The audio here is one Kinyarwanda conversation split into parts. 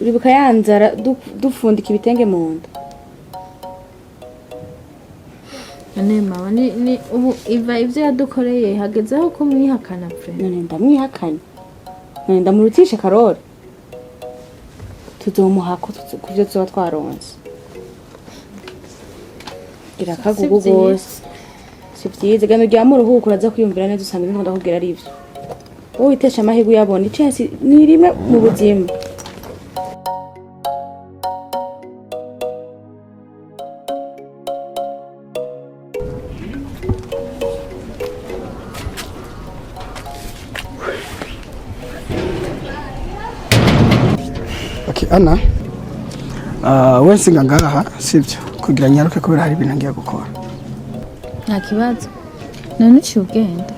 uribuka yanzara dufundika ibitenge mu nda mama ni ubu iva ivyo yadukoreye hagezeho ko mwihakana pre none ndamwihakanye none ndamurutisha Karori tuzomuhako kuvyo tuba twaronse irakagugu gose si vyiza gano rya muruhuko uraza kwiyumvira neza usanga ibintu ndakubwira ari ivyo wowe witesha amahirwe yabona icensi ni rimwe mu buzima Ana wensi ngaha sivyo kugira nyaruke kubera hari ibintu ngiye gukora nta kibazo none cyugenda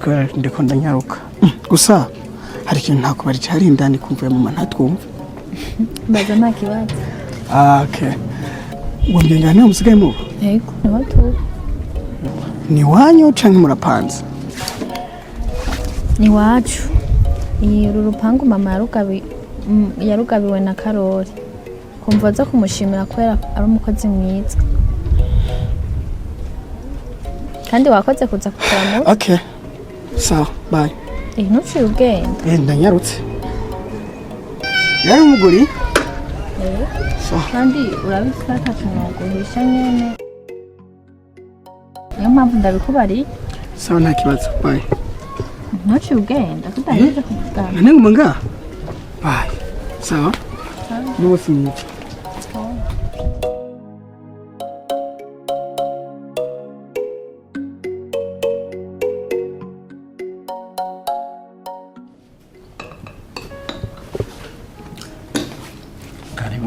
kubera ndiko ndanyaruka gusa hari ikintu ntakubari cyari indani kumvuye mu mana twumva baza nta kibazo okay wongera ne umusigaye mu yego niho tu ni wanyu canke murapanze ni wacu uru rupangu mama yarugabiwe na Karori kumva za kumushimira kwera ari umukozi mwiza kandi wakoze kuza kuturamuka okay sawa bye ntuciye ugenda ndanyarutse yari umuguri kandi urabifata atakunoguhisha nyene niyo mpamvu ndabikubari sawa nta kibazo bye ntuciye ugenda tudaheze kuvugana nane nguma ngaha bye sawa n'umunsi mwiza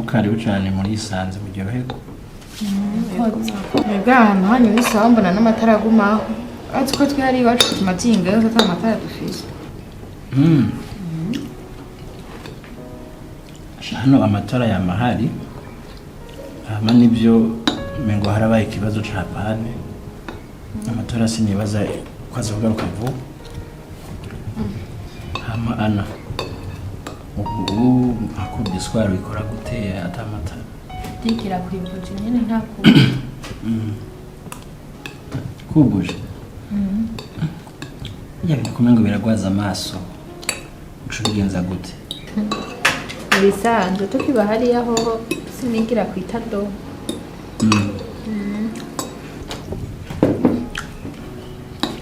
karibu cyane muri isanze mu gihugu mwebwe ahantu hanyu n'isaha mbona n'amatara agumaho ati ko twihari iwacu tumatinga yose ata amatara dufise hano amatara yamahari hama nibyo mengo harabaye ikibazo ca pane amatara sinibaza ko azogaruka vuba hama ana ubu akubye swara bikora guteye atamatara dikira kuri buje nyene nta kubuje yabintu kumengo biragwaza amaso ucubigenza gute bisanzwe tukiba hariya hoho sinigira kwita do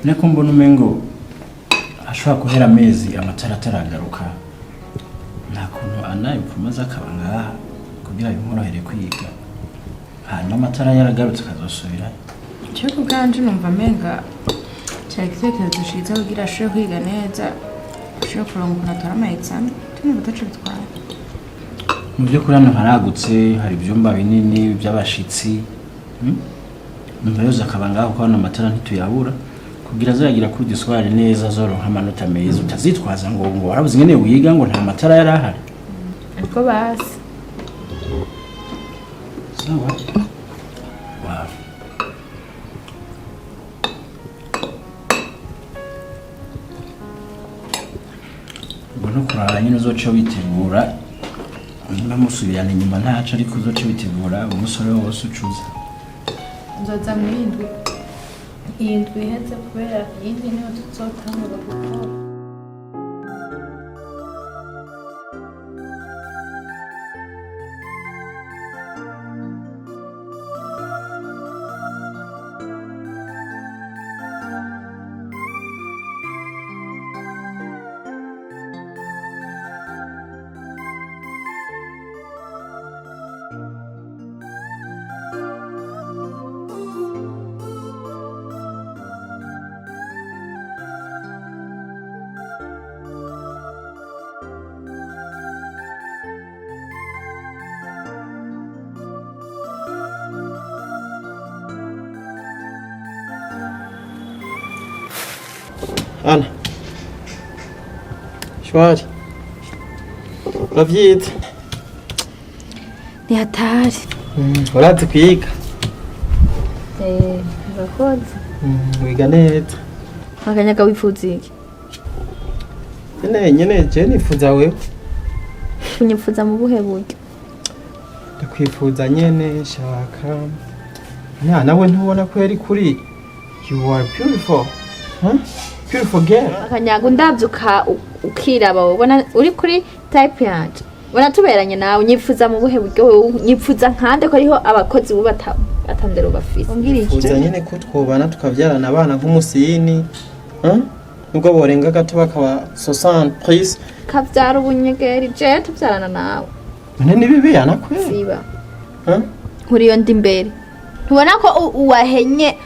neko mbona umengo ashobora guhera amezi amatara ataragaruka nta kuntu anaye upfumaza akaba ngaha kugira bimworohere kwiga hanyuma amatara yaragarutse akazosubira icyo kubwanje numva menga cyari igitekerezo ciza kugira ashobore kwiga neza ashobore kuronka ukuntu atora ama-examen tumwe bataco bitwara mu by'ukuri hano haragutse hari ibyumba binini by'abashitsi numva yoza akaba ngaho kuko hano amatara ntituyabura kugira azayagira kuri giswari neza zoronka amanota meza utazitwaza ngo warabuze ingene wiga ngo nta matara yari ahari ariko basi sawa wow ubona kurara nyine uzoca witegura niba musubirana inyuma ntaco ariko uzoca witegura umusore wose ucuza nzoza muri iyi ndwi iheze kubera iyindi niyo tuzotangura gukora Ana shwari uravyita ni hatari urazi kwiga urakoze wiga neza akanyaga wifuza iki nyene je nifuza wewe unyifuza mu buhe buryo ndakwifuza nyene shaka nawe ntubona ko yari kuri you are beautiful beautiful girl akanyago ndavyuka ukiraba ubona uri kuri type yanje ubona tuberanye nawe unyifuza mu buhe buryo unyifuza nkande ko ariho abakozi bo batandero bafise umbwira iki uza nyene ko twobana tukavyarana abana nk'umusini nubwo borenga gato bakaba 60 prise kavyara ubunyegeri je tuvyarana nawe none nibibi yanakwe siba nkuriyo ndi imbere ntubona ko uwahenye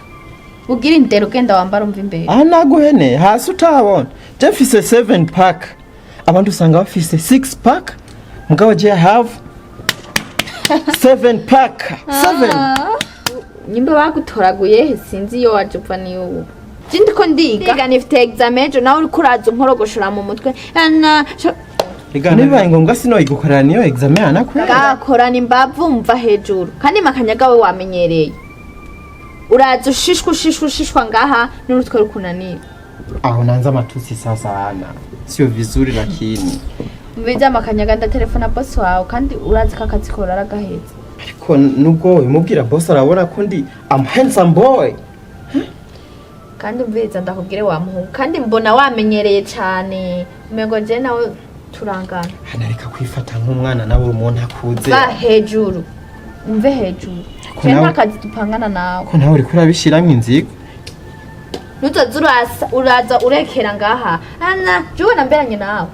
ugira indero ugenda wambara umva imbere naguhene hasi utabona je mfise 7 pack abantu usanga bafise 6 pack mugabo je have 7 pack 7 nyimba bagutoraguye sinzi iyo waje upfa niyo ubu jindi ko ndiga nifite examen ejo nawe uri kuraza unkorogoshora mu mutwe nibaye ngombwa sino igukorera niyo examen anakwe gakorana imbavu mva hejuru kandi makanyaga we wamenyereye uraza ushishwa ngaha n'urutwe rukunanira aho nanza amatusi sasa ana sio vizuri lakini mbiza makanyaga nda telefona boss wawe kandi uraza kakazi ko raragaheza ariko nubwo umubwira boss arabona ko ndi am handsome boy kandi mbiza ndakubwire wa muhungu kandi mbona wamenyereye cyane umengo je nawe turangana hanareka kwifata nk'umwana nawe umuntu akuze ba hejuru umve hejuru cyane kazi dupangana nawe ko nawe uri kurabishiramwe inzigo uraza urekera ngaha ana juwe namberanye nawe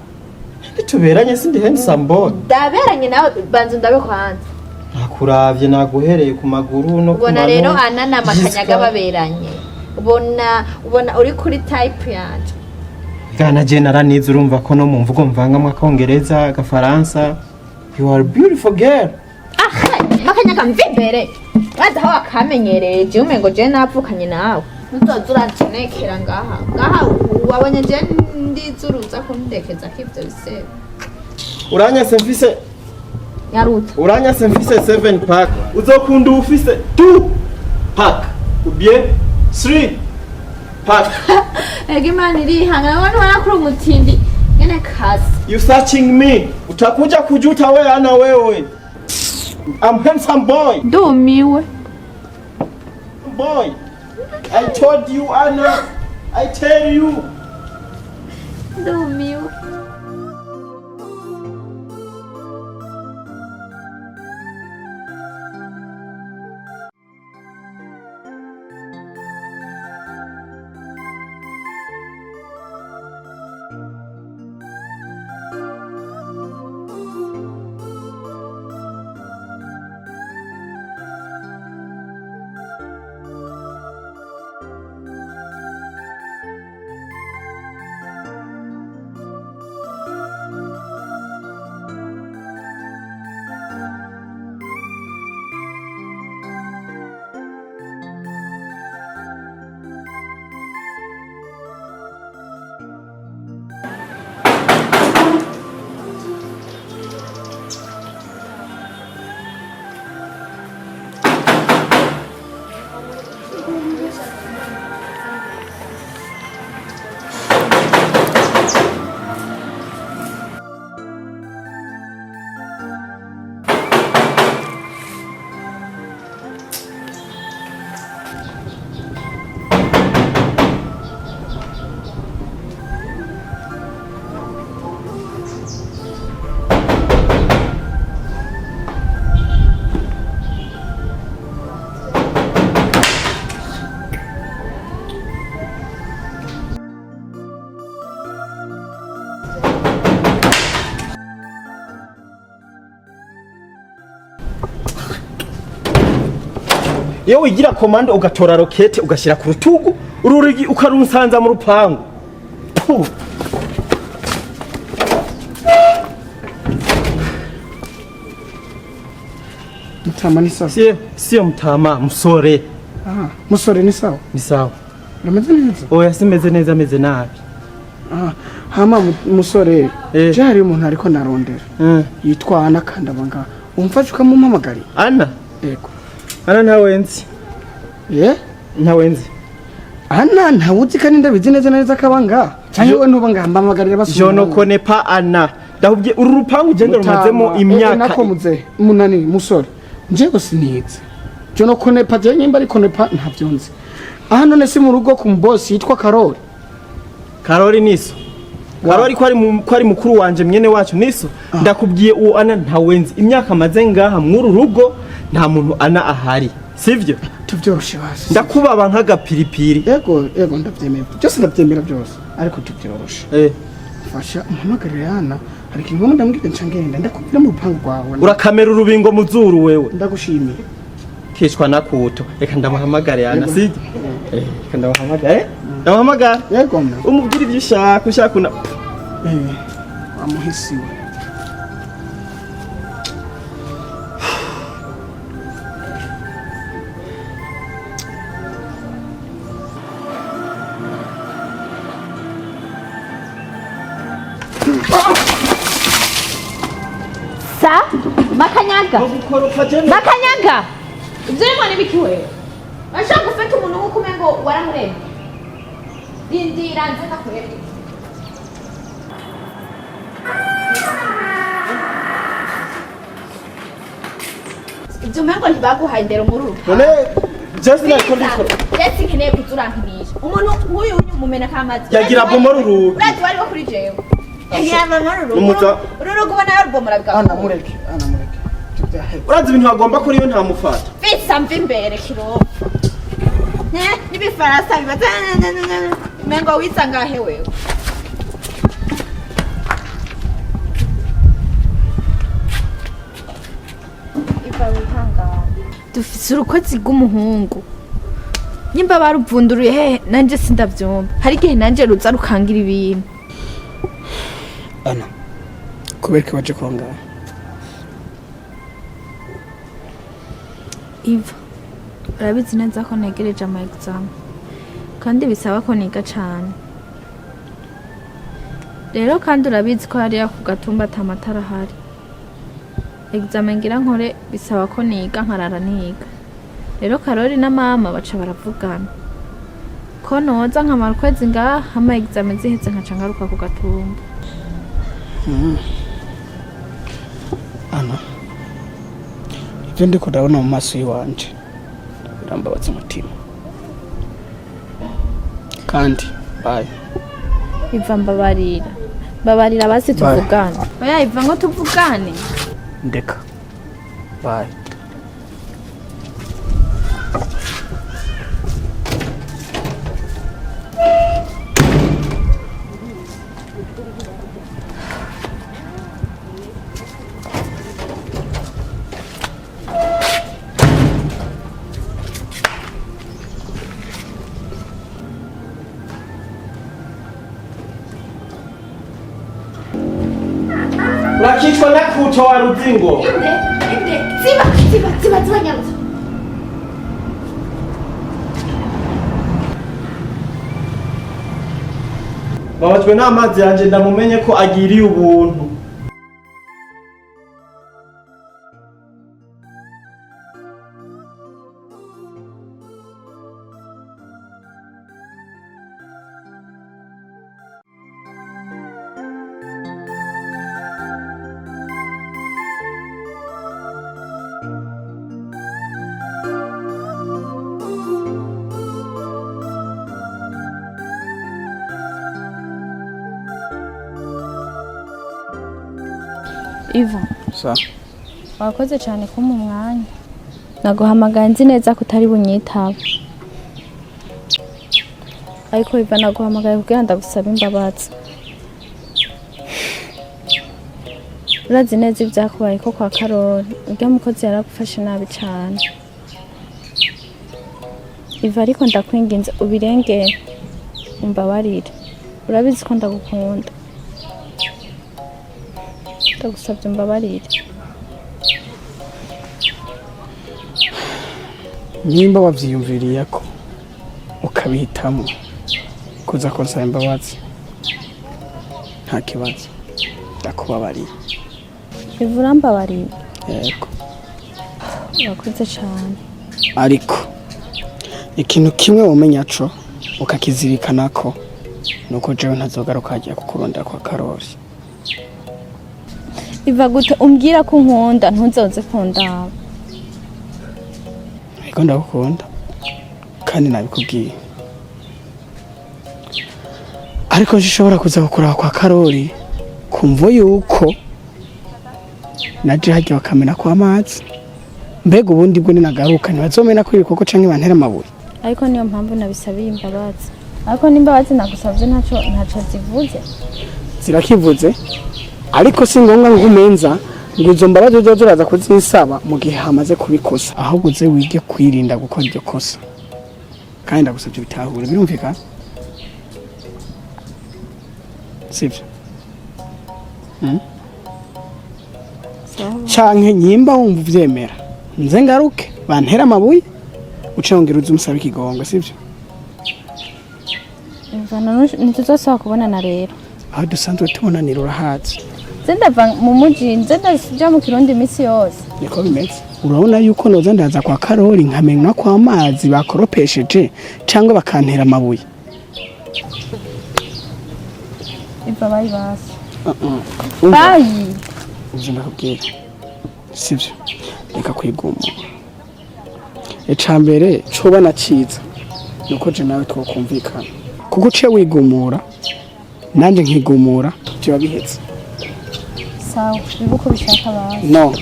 tuberanye sindi handsome boy ndaberanye nawe banzu ndabe kwanza nakuravye naguhereye ku maguru no ubona rero ana na makanyaga baberanye ubona uri kuri type yanje gana general nizi urumva ko no mu mvugo mvangamwe akongereza agafaransa you are beautiful girl makanyaga mvimbere waza aho akamenyereye je umengo je napfukanye nawe ntuzozuranekera ngaha wabonye je ndizuruza ko ndekeza ko ivyo bisebe uranyase mfise nyaruta uranyase mfise 7 pack uzokunda ufise 2 pack ubie 3 pack egimani rihanga wanu wanakuru umutindi ngene kasi you searching me utakuja kujuta wewe ana wewe I'm handsome boy ndumiwe boy I told you Anna I tell you ndumiwe Iyo wigira komande ugatora rokete ugashira ku rutugu ururigi ukarunsanza mu rupangu. Mtama ni sawa? Sio mtama, musore. Aha, musore ni sawa? Ni sawa. Urameze neza? Oya simeze neza meze nabi. Aha, hama musore, jari umuntu ariko narondera. Yitwa Ana Kandabanga. Umfashe ukamumpamagari? Ana? Yego. Ana ntawenzi. Ntawenzi. Ana ntawuzi kandi ndabizi neza neza kabanga. Cyangwa we ntubanga mbamagarira basubira. Je ne connais pas Ana. ndahubye uru rupangu ugenda rumazemo imyaka nako muze munani musore njyewe sinize cyo no konepa je nyimba ari konepa ntavyo nzi aha none si mu rugo ku boss yitwa Karori niso Karori ko ari mukuru wanje mwene wacu niso ndakubwiye uwo ana ntawenzi imyaka maze ngaha mwuru rugo nta muntu ana ahari sivyo tuvyoroshe basi ndakubaba nk'agapiripiri yego ndavyemera byose ndavyemera byose ariko tuvyoroshe fasha umpamagarire yana hari ikintu ndambwira ncangenda ndakubwira mu rupangu rwawe urakamera urubingo muzuru wewe ndagushimiye kishwa nakuto reka ndamuhamagare yana sivyo reka ndamuhamagare ndamuhamagara yego mna umubwira ibyo ushaka una amuhisiwe sa makanyaga ibyo urimo n'ibiki wewe bashaka gufata umuntu nk'uko umengo waramuremye rindira nze ndakurebe ibyo umengo ntibaguhaye indero muri uru Jesse nkeneye kuzurankinisha umuntu nk'uyu mumena k'amazi yagira bomora urugi urazi wari wo kuri jewe yagira bomora urugi urugi ubona yarubomora bwa ana mureke urazi ibintu bagomba kuri yo nta mufata bisa mva imbere kirofa n'ibifaransa bibaza mengo wisangahe wewe dufise urukozi rw'umuhungu nyimba baruvunduruye hehe nanje sindavyumva hari igihe nanje ruza rukangira ibintu ana kubereka waje kwangara Iva urabizi neza ko negereje ama exam kandi bisaba ko niga cane rero kandi urabizi ko hariya ku gatumba atamatara hari exam ngira nkore bisaba ko niga nkarara niga rero Karori na mama baca baravugana ko noza nkamara ukwezi ngaha ama exam ziheze nkaca ngaruka ku gatumba ana ibyo ndiko ndabona mu maso yiwanje birambabaza umutima kandi bye Iva mbabarira basi tuvugane oya Iva ngo tuvugane ndeka bye urakishwa nakuto wa ruzingo ziba nyaruza babajwe n'amazi yanje ndamumenye ko agiriye ubuntu Iva sa wakoze cyane ko mu mwanya naguhamagaye nzi neza ko utari bunyitaba ariko Iva naguhamagaye kugira ndagusaba imbabazi urazi neza ibyakubaye ko kwa Karori urya mukozi yaragufashe nabi cyane Iva ariko ndakwinginze ubirengere umbabarire urabizi ko ndagukunda ndagusabye umbabarire nimba wavyiyumviriye ko ukabihitamo kuza konsaba imbabazi nta kibazo ndakubabariye Iva urambabariye yego wakoze cyane ariko ikintu kimwe womenya co ukakizirikana ko nuko jewe ntazogaruka hagiye kukurondera kwa Karori Iva gute umbwira ko nkunda ntuzoze kundaba. Ariko ndagukunda kandi nabikubwiye. Ariko nshobora kuza gukura kwa Karori kumvo yuko naje hajya bakamena kwa amazi. Mbega ubundi bwo ninagaruka ntibazomena ko ibikoko canke bantera amabuye. Ariko niyo mpamvu nabisabiye imbabazi. Ariko nimbabazi nagusavye ntaco zivuze. Zirakivuze ariko si ngombwa ngo umenza ngo izo mbabazi ziraza kuzinsaba mu gihe hamaze kubikosa. Ahubwo ze wige kwirinda gukora iryo kosa. Kandi ndagusabye bitahure birumvikana. Sivyo? Canke nyimba wumva uvyemera nze ngaruke bantera amabuye ucongera uzi umusaba ikigongo sivyo? Ivana ntituzosaba kubonana rero. Aho dusanzwe tubonanira urahazi. Zendava mu muji nzenda mu Kirundi imisi yose. Niko bimeze. Urabona yuko noza ndaza kwa Karori nkamenywa kwa amazi bakoropesheje cyangwa bakantera amabuye. Iva bayi basi. Bayi. Uzi ndakubwira. Sivyo. Reka kwigumura. Ecambere coba naciza. Nuko je nawe twokumvikana. Kuko uciye wigumura nanje nkigumura byo bihetse. Sawa, bibuko bishaka basi. No.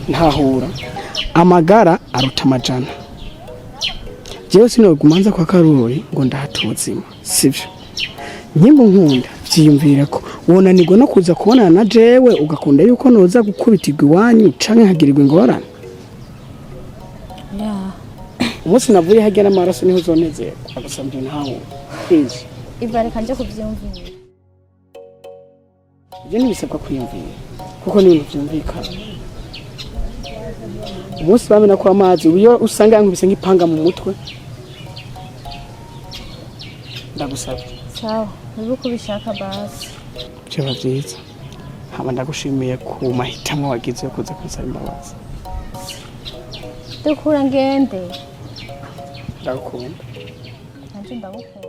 Ntahura. Amagara aruta amajana. Jewe sinogumanza kwa Karori ngo ndahatuzima. Sivyo. Nyimbo nkunda vyiyumvira ko wonanirwa no kuza kubonana na jewe ugakunda yuko noza gukubitirwa iwanyu canke hagirirwa ingorane. Yeah. Umunsi navuye hajya n'amaraso niho uzonezera. Agusambye ntaho. Please. Iva reka nje kuvyumvira. Ibyo ntibisabwa kwiyumvira kuko ni ibintu byumvikana. Umunsi bamena ko amazi uyo usanga yankubise nk'ipanga mu mutwe. Ndagusabye. Sawa, bibuko bishaka basi. Byaba byiza. Haba ndagushimiye ku mahitamo wagize yo kuza kunsaba imbabazi. Dukura ngende. Ndagukunda. Nanje ndagukunda.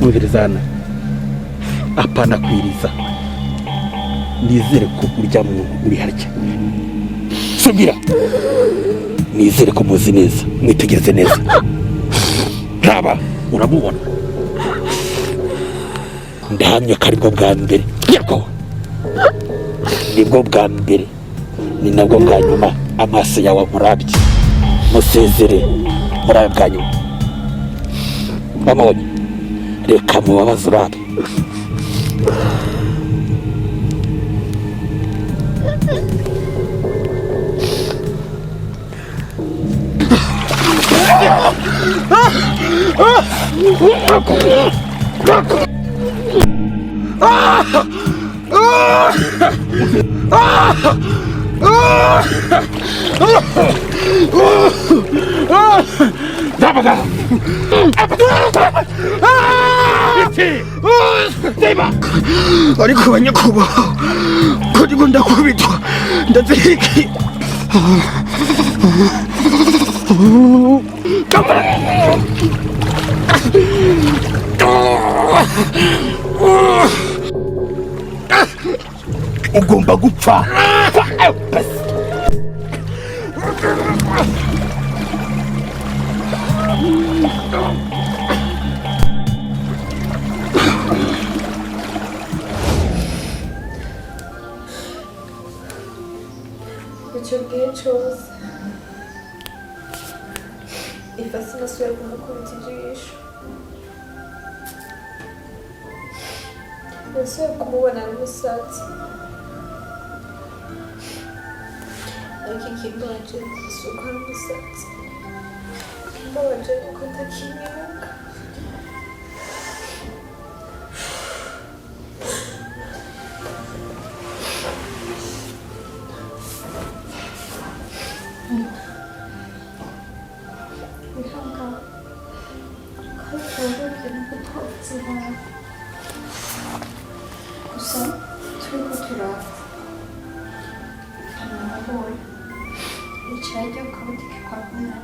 kumvirizana apana kwiriza nizere ko urya muntu uri harya subira nizere ko muzi neza mwitegereze neza raba urabubona ndahamye ko aribwo bwa mbere yego nibwo bwa mbere ni nabwo bwa nyuma amaso yawe amurabye musezere murabe bwa nyuma bamubonye reka mubabaze urabe ariko banyakubahwa kuri ndakubitwa ndaziriki ugomba gupfa icyo gihe cyose ifasi nasubiye kumukubita ijisho nasubiye kumubona n'umusatsi ariko ikimbabaje si uko ari umusatsi ikimbabaje ni uko atakinyibuka gusa turiko turaba amahoro yicaye ajya ku kabutike kwa mwana